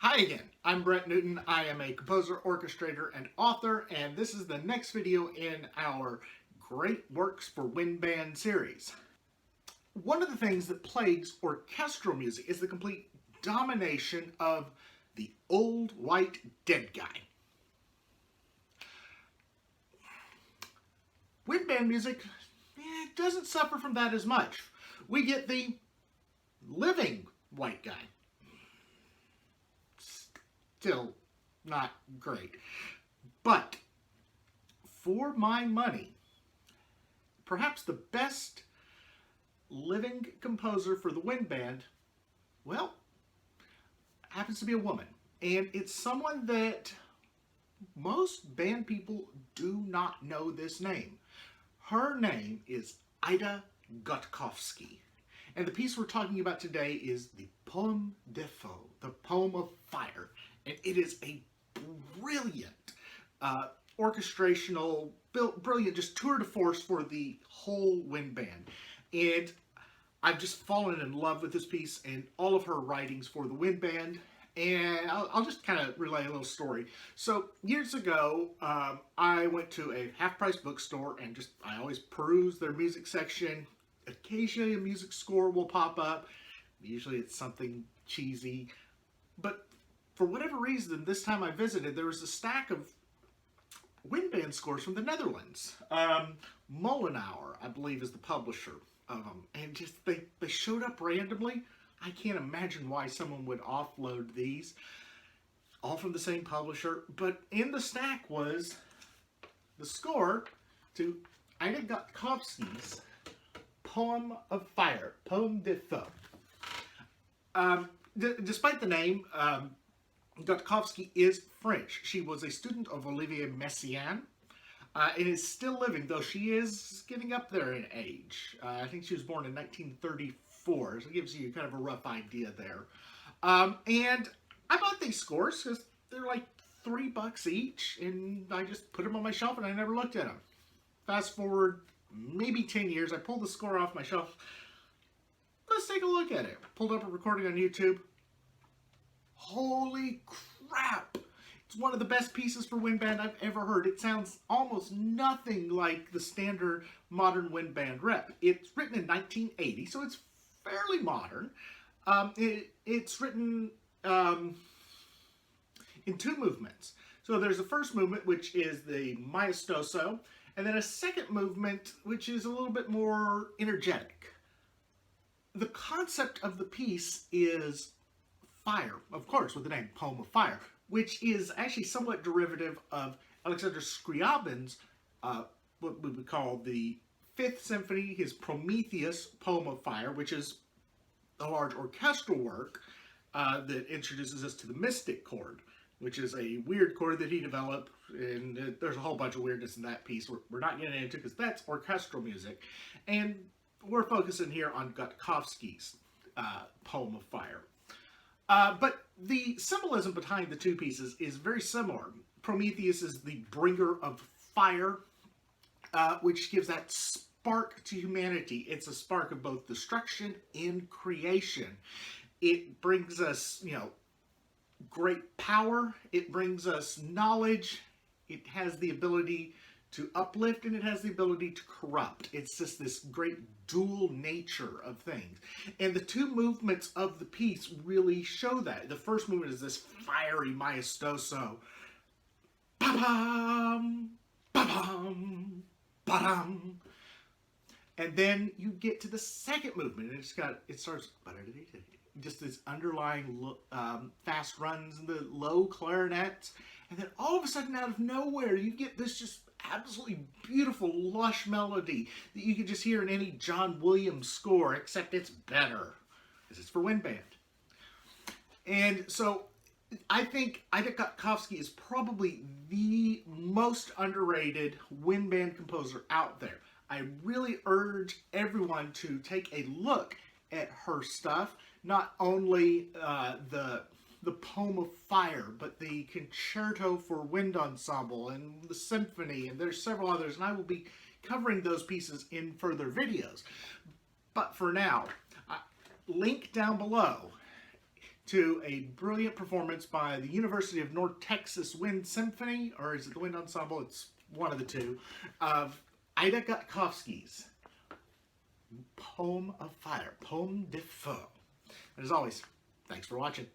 Hi again, I'm Brett Newton. I am a composer, orchestrator, and author, and this is the next video in our Great Works for Wind Band series. One of the things that plagues orchestral music is the complete domination of the old white dead guy. Wind band music doesn't suffer from that as much. We get the living white guy. Still not great. But for my money, perhaps the best living composer for the wind band, well, happens to be a woman. And it's someone that most band people do not know this name. Her name is Ida Gotkovsky. And the piece we're talking about today is the Poème de Feu, the Poem of Fire. And it is a brilliant orchestrational, brilliant, just tour de force for the whole wind band. And I've just fallen in love with this piece and all of her writings for the wind band. And I'll just kind of relay a little story. So years ago, I went to a half-price bookstore and I always peruse their music section. Occasionally a music score will pop up. Usually it's something cheesy. But for whatever reason, this time I visited, there was a stack of wind band scores from the Netherlands. Molenauer, I believe, is the publisher of them. And just they showed up randomly. I can't imagine why someone would offload these. All from the same publisher. But in the stack was the score to Ida Gotkovsky's Poem of Fire, Poème de Feu. Despite the name, Gotkovsky is French. She was a student of Olivier Messiaen and is still living, though she is getting up there in age. I think she was born in 1934, so it gives you kind of a rough idea there. And I bought these scores because they're like $3 each, and I just put them on my shelf and I never looked at them. Fast forward maybe 10 years, I pulled the score off my shelf. Let's take a look at it. Pulled up a recording on YouTube. Holy crap! It's one of the best pieces for wind band I've ever heard. It sounds almost nothing like the standard modern wind band rep. It's written in 1980, so it's fairly modern. It's written in two movements. So there's the first movement, which is the maestoso, and then a second movement, which is a little bit more energetic. The concept of the piece is fire, of course, with the name Poem of Fire, which is actually somewhat derivative of Alexander Scriabin's, what we would call the Fifth Symphony, his Prometheus Poem of Fire, which is a large orchestral work that introduces us to the mystic chord, which is a weird chord that he developed, and there's a whole bunch of weirdness in that piece we're not getting into because that's orchestral music. And we're focusing here on Gotkovsky's Poem of Fire. But the symbolism behind the two pieces is very similar. Prometheus is the bringer of fire, which gives that spark to humanity. It's a spark of both destruction and creation. It brings us, great power. It brings us knowledge. It has the ability to uplift, and it has the ability to corrupt. It's just this great dual nature of things. And the two movements of the piece really show that. The first movement is this fiery maestoso. Ba-bam, ba-bam, ba-dam. And then you get to the second movement, and it starts just this underlying fast runs and the low clarinets. And then all of a sudden, out of nowhere, you get this just absolutely beautiful, lush melody that you can just hear in any John Williams score, except it's better, because it's for wind band. And so I think Ida Gotkovsky is probably the most underrated wind band composer out there. I really urge everyone to take a look at her stuff, not only the Poem of Fire, but the Concerto for Wind Ensemble and the Symphony, and there's several others, and I will be covering those pieces in further videos. But for now, link down below to a brilliant performance by the University of North Texas Wind Symphony, or is it the Wind Ensemble? It's one of the two, of Ida Gotkovsky's Poem of Fire, Poème de Feu. And as always, thanks for watching.